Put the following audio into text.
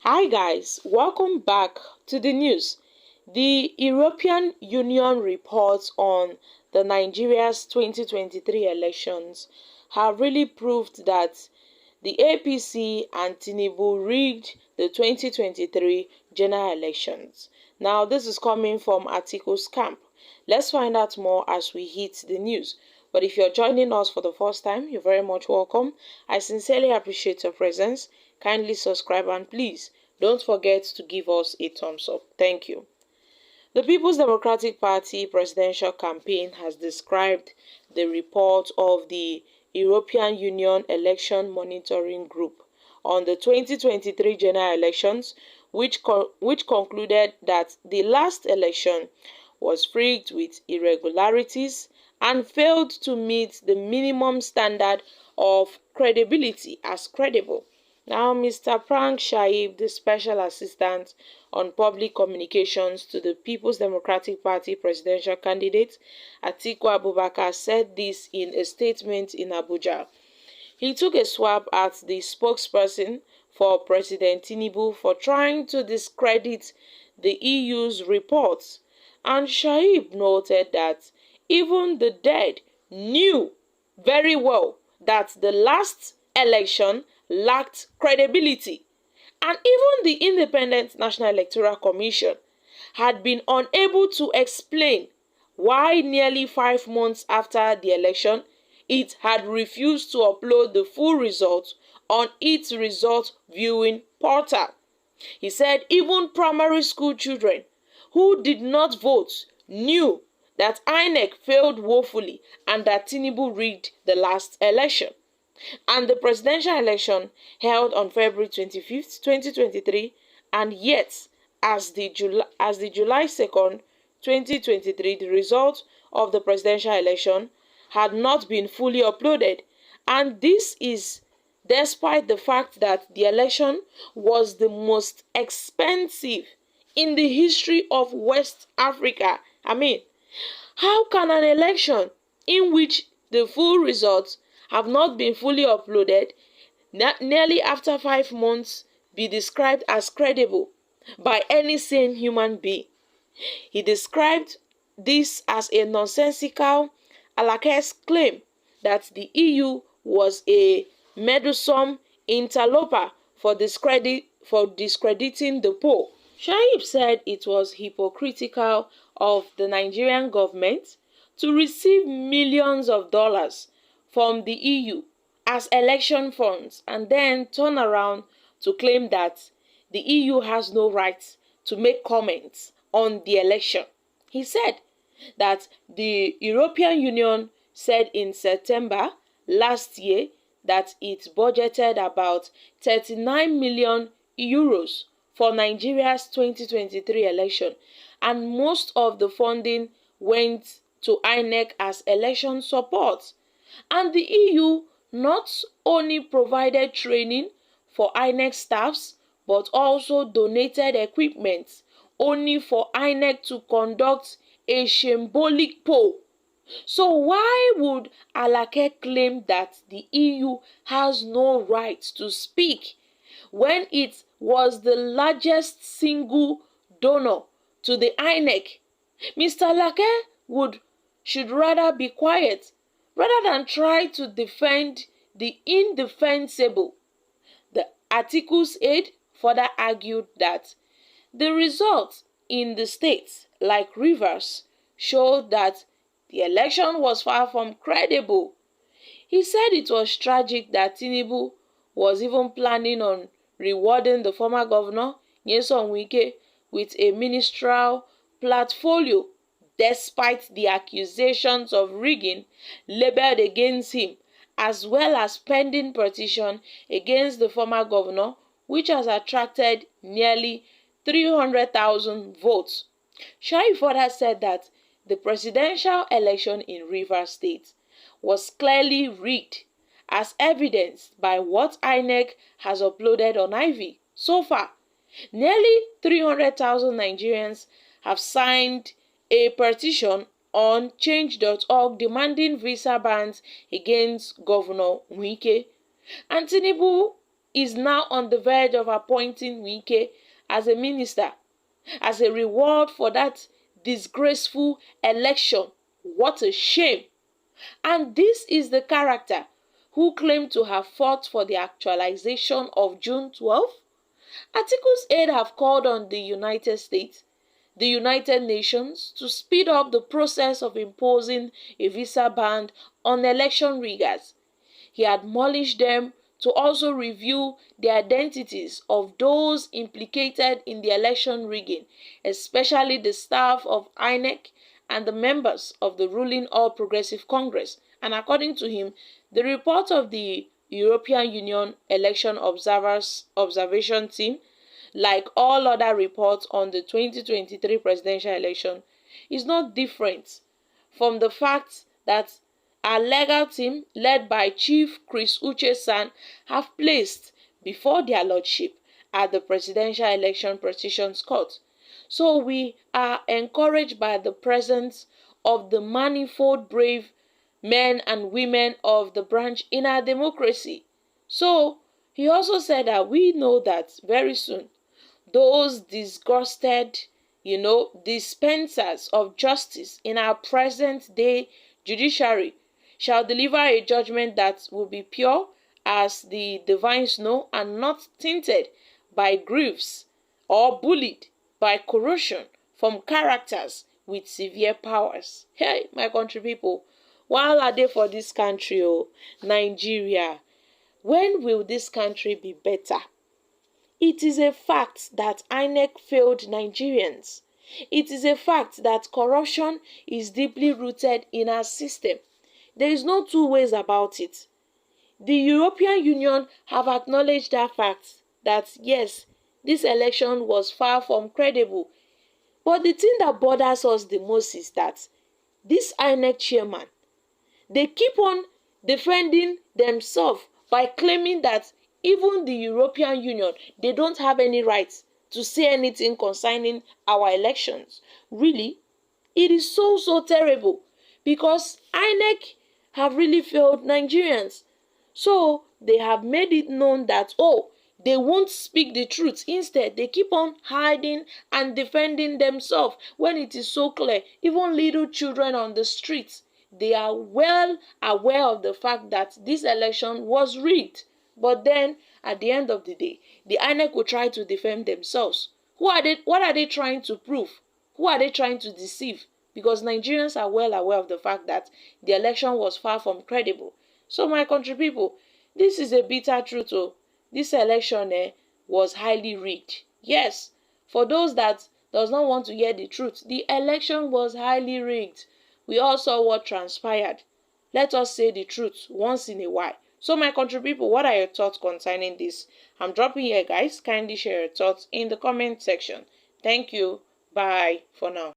Hi guys, welcome back to the news. The European Union reports on the Nigeria's 2023 elections have really proved that the APC and Tinubu rigged the 2023 general elections. Now this is coming from Atiku's camp. Let's find out more as we hit the news. But if you're joining us for the first time, you're very much welcome. I sincerely appreciate your presence. Kindly subscribe and please don't forget to give us a thumbs up. Thank you. The People's Democratic Party presidential campaign has described the report of the European Union Election Monitoring Group on the 2023 general elections, which concluded that the last election was rigged with irregularities and failed to meet the minimum standard of credibility as credible. Now, Mr. Frank Shaib, the Special Assistant on Public Communications to the People's Democratic Party presidential candidate, Atiku Abubakar, said this in a statement in Abuja. He took a swab at the spokesperson for President Tinubu for trying to discredit the EU's reports, and Shaib noted that even the dead knew very well that the last election lacked credibility, and even the Independent National Electoral Commission had been unable to explain why nearly 5 months after the election it had refused to upload the full results on its result viewing portal. He said even primary school children who did not vote knew that INEC failed woefully and that Tinubu rigged the last election. And the presidential election held on February 25th, 2023, and yet as the July 2nd, 2023, the result of the presidential election had not been fully uploaded. And this is despite the fact that the election was the most expensive in the history of West Africa. How can an election in which the full results have not been fully uploaded nearly after 5 months be described as credible by any sane human being? He described this as a nonsensical Alakes claim that the EU was a meddlesome interloper for discrediting the poll. Shaib said it was hypocritical of the Nigerian government to receive millions of dollars from the EU as election funds and then turn around to claim that the EU has no right to make comments on the election. He said that the European Union said in September last year that it budgeted about 39 million euros for Nigeria's 2023 election, and most of the funding went to INEC as election support. And the EU not only provided training for INEC staffs but also donated equipment only for INEC to conduct a shambolic poll. So why would Alake claim that the EU has no right to speak when it was the largest single donor to the INEC? Mr. Alake should rather be quiet rather than try to defend the indefensible. The Atiku's aide further argued that the results in the states like Rivers showed that the election was far from credible. He said it was tragic that Tinubu was even planning on rewarding the former governor, Nyesom Wike, with a ministerial portfolio despite the accusations of rigging labeled against him, as well as pending petition against the former governor, which has attracted nearly 300,000 votes. Shai further said that the presidential election in Rivers State was clearly rigged, as evidenced by what INEC has uploaded on IV. So far, nearly 300,000 Nigerians have signed a petition on change.org demanding visa bans against Governor Wike. And Tinubu is now on the verge of appointing Wike as a minister, as a reward for that disgraceful election. What a shame. And this is the character who claimed to have fought for the actualization of June 12th. Atiku's aide have called on the United States, the United Nations, to speed up the process of imposing a visa ban on election riggers. He admonished them to also review the identities of those implicated in the election rigging, especially the staff of INEC and the members of the ruling All Progressive Congress. And according to him, the report of the European Union Election Observation Team, like all other reports on the 2023 presidential election, is not different from the fact that our legal team, led by Chief Chris Uche-san, have placed before their lordship at the Presidential Election Petitions Court. So we are encouraged by the presence of the manifold brave men and women of the branch in our democracy. So he also said that we know that very soon those disgusted, dispensers of justice in our present-day judiciary shall deliver a judgment that will be pure as the divine snow and not tainted by griefs or bullied by corruption from characters with severe powers. Hey, my country people, while are they for this country, Nigeria? When will this country be better? It is a fact that INEC failed Nigerians. It is a fact that corruption is deeply rooted in our system. There is no two ways about it. The European Union have acknowledged that fact, that yes, this election was far from credible. But the thing that bothers us the most is that this INEC chairman, they keep on defending themselves by claiming that even the European Union, they don't have any rights to say anything concerning our elections. Really, it is so terrible, because INEC have really failed Nigerians. So they have made it known that, they won't speak the truth. Instead, they keep on hiding and defending themselves when it is so clear. Even little children on the streets, they are well aware of the fact that this election was rigged. But then, at the end of the day, the INEC will try to defend themselves. What are they trying to prove? Who are they trying to deceive? Because Nigerians are well aware of the fact that the election was far from credible. So my country people, this is a bitter truth. This election was highly rigged. Yes, for those that does not want to hear the truth, the election was highly rigged. We all saw what transpired. Let us say the truth once in a while. So my country people, what are your thoughts concerning this? I'm dropping here, guys. Kindly share your thoughts in the comment section. Thank you. Bye for now.